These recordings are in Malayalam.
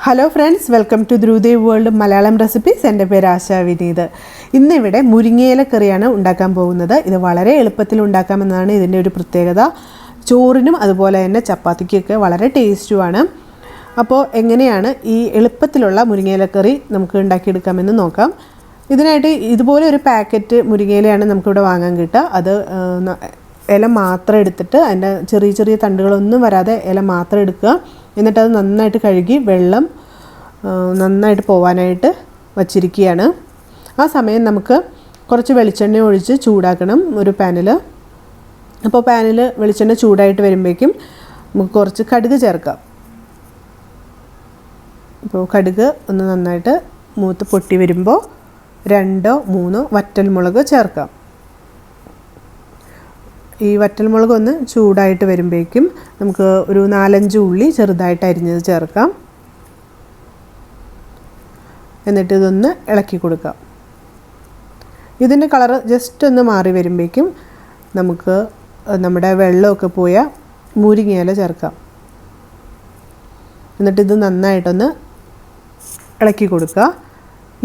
Hello friends, welcome to Dhruv Dev World Malayalam recipes. എൻ്റെ പേര് Asha Vineeth. ഇന്ന് ഇവിടെ മുരിങ്ങയില കറിയാണ് ഉണ്ടാക്കാൻ പോകുന്നത്. ഇത് വളരെ എളുപ്പത്തിൽ ഉണ്ടാക്കാമെന്നാണ് ഇതിന്റെ ഒരു പ്രത്യേകത. ചോറിനും അതുപോലെ തന്നെ ചപ്പാത്തിക്കൊക്കെ വളരെ ടേസ്റ്റുമാണ്. അപ്പോൾ എങ്ങനെയാണ് ഈ എളുപ്പത്തിലുള്ള മുരിങ്ങയില കറി നമുക്ക് ഉണ്ടാക്കി എടുക്കാമെന്ന് നോക്കാം. ഇതിനായിട്ട് ഇതുപോലെ ഒരു പാക്കറ്റ് മുരിങ്ങയിലയാണ് നമുക്ക് ഇവിടെ വാങ്ങാൻ കിട്ടുക. അത് ഇല മാത്രം എടുത്തിട്ട് അതിന്റെ ചെറിയ ചെറിയ തണ്ടുകളൊന്നും വരാതെ ഇല മാത്രം എടുക്കുക. എന്നിട്ട് അത് നന്നായിട്ട് കഴുകി വെള്ളം നന്നായിട്ട് പോവാനായിട്ട് വച്ചിരിക്കുകയാണ്. ആ സമയം നമുക്ക് കുറച്ച് വെളിച്ചെണ്ണ ഒഴിച്ച് ചൂടാക്കണം ഒരു പാനിൽ. അപ്പോൾ പാനിൽ വെളിച്ചെണ്ണ ചൂടായിട്ട് വരുമ്പോഴേക്കും നമുക്ക് കുറച്ച് കടുക് ചേർക്കാം. അപ്പോൾ കടുക് ഒന്ന് നന്നായിട്ട് മൂത്ത് പൊട്ടി വരുമ്പോൾ 2-3 വറ്റൽമുളക് ചേർക്കാം. ഈ വറ്റൽമുളക് ഒന്ന് ചൂടായിട്ട് വരുമ്പോഴേക്കും നമുക്ക് ഒരു 4-5 ഉള്ളി ചെറുതായിട്ട് അരിഞ്ഞത് ചേർക്കാം. എന്നിട്ട് ഇതൊന്ന് ഇളക്കി കൊടുക്കാം. ഇതിൻ്റെ കളർ ജസ്റ്റ് ഒന്ന് മാറി വരുമ്പോഴേക്കും നമുക്ക് നമ്മുടെ വെള്ളമൊക്കെ പോയ മുരിങ്ങയില ചേർക്കാം. എന്നിട്ട് ഇത് നന്നായിട്ടൊന്ന് ഇളക്കി കൊടുക്കുക.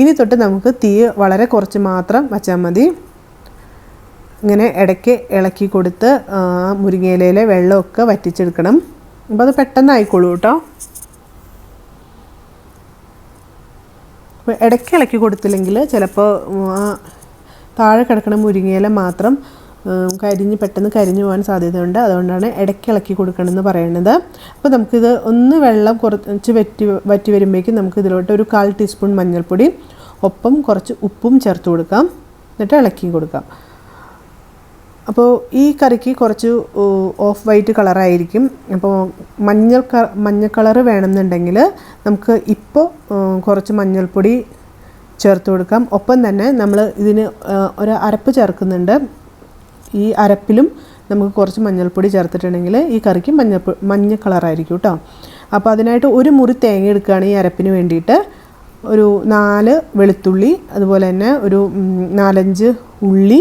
ഇനി തൊട്ട് നമുക്ക് തീ വളരെ കുറച്ച് മാത്രം വച്ചാൽ മതി. ഇങ്ങനെ ഇടയ്ക്ക് ഇളക്കി കൊടുത്ത് മുരിങ്ങയിലയിലെ വെള്ളമൊക്കെ വറ്റിച്ചെടുക്കണം. അപ്പോൾ അത് പെട്ടെന്ന് ആയിക്കോളൂ കേട്ടോ. അപ്പോൾ ഇടയ്ക്ക് ഇളക്കി കൊടുത്തില്ലെങ്കിൽ ചിലപ്പോൾ താഴെ കിടക്കുന്ന മുരിങ്ങയില മാത്രം പെട്ടെന്ന് കരിഞ്ഞു പോകാൻ സാധ്യതയുണ്ട്. അതുകൊണ്ടാണ് ഇടയ്ക്ക് ഇളക്കി കൊടുക്കണമെന്ന് പറയുന്നത്. അപ്പോൾ നമുക്കിത് ഒന്ന് വെള്ളം കുറച്ച് വറ്റി വരുമ്പോഴേക്കും നമുക്ക് ഇതിലോട്ട് ഒരു 1/4 ടീസ്പൂൺ മഞ്ഞൾപ്പൊടി ഒപ്പം കുറച്ച് ഉപ്പും ചേർത്ത് കൊടുക്കാം. എന്നിട്ട് ഇളക്കി കൊടുക്കാം. അപ്പോൾ ഈ കറിക്ക് കുറച്ച് ഓഫ് വൈറ്റ് കളറായിരിക്കും. അപ്പോൾ മഞ്ഞ കളറ് വേണമെന്നുണ്ടെങ്കിൽ നമുക്ക് ഇപ്പോൾ കുറച്ച് മഞ്ഞൾപ്പൊടി ചേർത്ത് കൊടുക്കാം. ഒപ്പം തന്നെ നമ്മൾ ഇതിന് ഒരു അരപ്പ് ചേർക്കുന്നുണ്ട്. ഈ അരപ്പിലും നമുക്ക് കുറച്ച് മഞ്ഞൾപ്പൊടി ചേർത്തിട്ടുണ്ടെങ്കിൽ ഈ കറിക്ക് മഞ്ഞ കളറായിരിക്കും കേട്ടോ. അപ്പോൾ അതിനായിട്ട് ഒരു മുറി തേങ്ങ എടുക്കുകയാണ് ഈ അരപ്പിന് വേണ്ടിയിട്ട്. ഒരു 4 വെളുത്തുള്ളി, അതുപോലെ തന്നെ ഒരു 4-5 ഉള്ളി,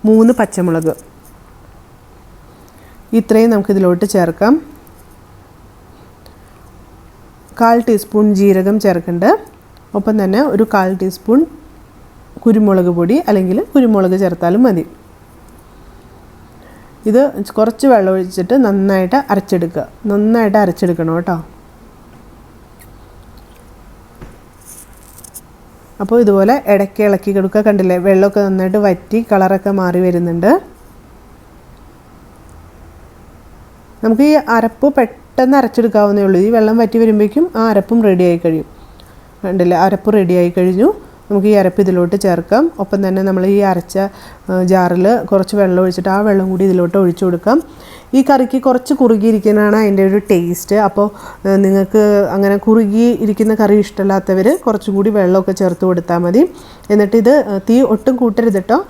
3 പച്ചമുളക്, ഇത്രയും നമുക്കിതിലോട്ട് ചേർക്കാം. 1/4 ടീസ്പൂൺ ജീരകം ചേർക്കുന്നുണ്ട്. ഒപ്പം തന്നെ ഒരു 1/4 ടീസ്പൂൺ കുരുമുളക് പൊടി, അല്ലെങ്കിൽ കുരുമുളക് ചേർത്താലും മതി. ഇത് കുറച്ച് വെള്ളം ഒഴിച്ചിട്ട് നന്നായിട്ട് അരച്ചെടുക്കണം കേട്ടോ. അപ്പോൾ ഇതുപോലെ ഇടയ്ക്ക് ഇളക്കി കൊടുക്കുക. കണ്ടില്ലേ, വെള്ളമൊക്കെ നന്നായിട്ട് വറ്റി കളറൊക്കെ മാറി വരുന്നുണ്ട്. നമുക്ക് ഈ അരപ്പ് പെട്ടെന്ന് അരച്ചെടുക്കാവുന്നേ ഉള്ളൂ. ഈ വെള്ളം വറ്റി വരുമ്പോഴേക്കും ആ അരപ്പും റെഡിയായി കഴിയും. കണ്ടില്ലേ, അരപ്പ് റെഡിയായി കഴിഞ്ഞു. നമുക്ക് ഈ അരപ്പ് ഇതിലോട്ട് ചേർക്കാം. ഒപ്പം തന്നെ നമ്മൾ ഈ അരച്ച ജാറിൽ കുറച്ച് വെള്ളം ഒഴിച്ചിട്ട് ആ വെള്ളം കൂടി ഇതിലോട്ട് ഒഴിച്ചു കൊടുക്കാം. ഈ കറിക്ക് കുറച്ച് കുറുകിയിരിക്കുന്നതാണ് അതിൻ്റെ ഒരു ടേസ്റ്റ്. അപ്പോൾ നിങ്ങൾക്ക് അങ്ങനെ കുറുകി ഇരിക്കുന്ന കറി ഇഷ്ടമില്ലാത്തവർ കുറച്ചും കൂടി വെള്ളമൊക്കെ ചേർത്ത് കൊടുത്താൽ മതി. എന്നിട്ട് ഇത് തീ ഒട്ടും കൂട്ടരുത് കേട്ടോ.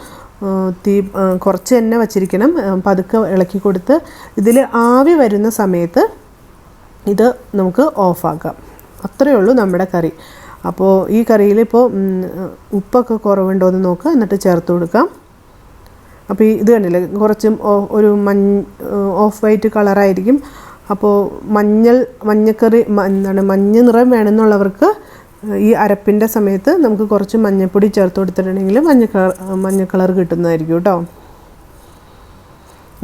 തീ കുറച്ച് തന്നെ വച്ചിരിക്കണം. പതുക്കെ ഇളക്കി കൊടുത്ത് ഇതിൽ ആവി വരുന്ന സമയത്ത് ഇത് നമുക്ക് ഓഫാക്കാം. അത്രയേ ഉള്ളൂ നമ്മുടെ കറി. അപ്പോൾ ഈ കറിയിൽ ഇപ്പോൾ ഉപ്പൊക്കെ കുറവുണ്ടോ എന്ന് നോക്കുക, എന്നിട്ട് ചേർത്ത് കൊടുക്കാം. അപ്പോൾ ഇത് കണ്ടില്ലേ, കുറച്ചും ഒരു ഓഫ് വൈറ്റ് കളറായിരിക്കും. അപ്പോൾ മഞ്ഞക്കറി മഞ്ഞ നിറം വേണമെന്നുള്ളവർക്ക് ഈ അരപ്പിൻ്റെ സമയത്ത് നമുക്ക് കുറച്ച് മഞ്ഞൾപ്പൊടി ചേർത്ത് കൊടുത്തിട്ടുണ്ടെങ്കിൽ മഞ്ഞ കളർ കിട്ടുന്നതായിരിക്കും കേട്ടോ.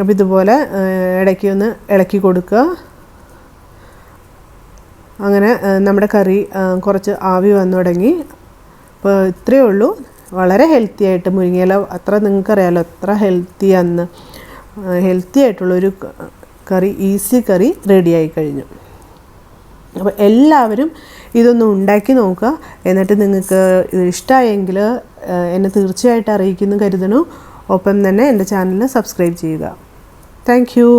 അപ്പോൾ ഇതുപോലെ ഇടയ്ക്ക് ഒന്ന് ഇളക്കി കൊടുക്കുക. അങ്ങനെ നമ്മുടെ കറി കുറച്ച് ആവി വന്നു തുടങ്ങി. അപ്പോൾ ഇത്രയേ ഉള്ളൂ. വളരെ ഹെൽത്തി ആയിട്ട് മുരിങ്ങയില അത്ര നിങ്ങൾക്കറിയാമല്ലോ എത്ര ഹെൽത്തി ആയിട്ടുള്ളൊരു കറി, ഈസി കറി റെഡിയായി കഴിഞ്ഞു. അപ്പോൾ എല്ലാവരും ഇതൊന്ന് ഉണ്ടാക്കി നോക്കുക. എന്നിട്ട് നിങ്ങൾക്ക് ഇത് ഇഷ്ടമായെങ്കിൽ എന്നെ തീർച്ചയായിട്ടും അറിയിക്കുന്നു കരുതണു. ഒപ്പം തന്നെ എൻ്റെ ചാനൽ സബ്സ്ക്രൈബ് ചെയ്യുക. Thank you.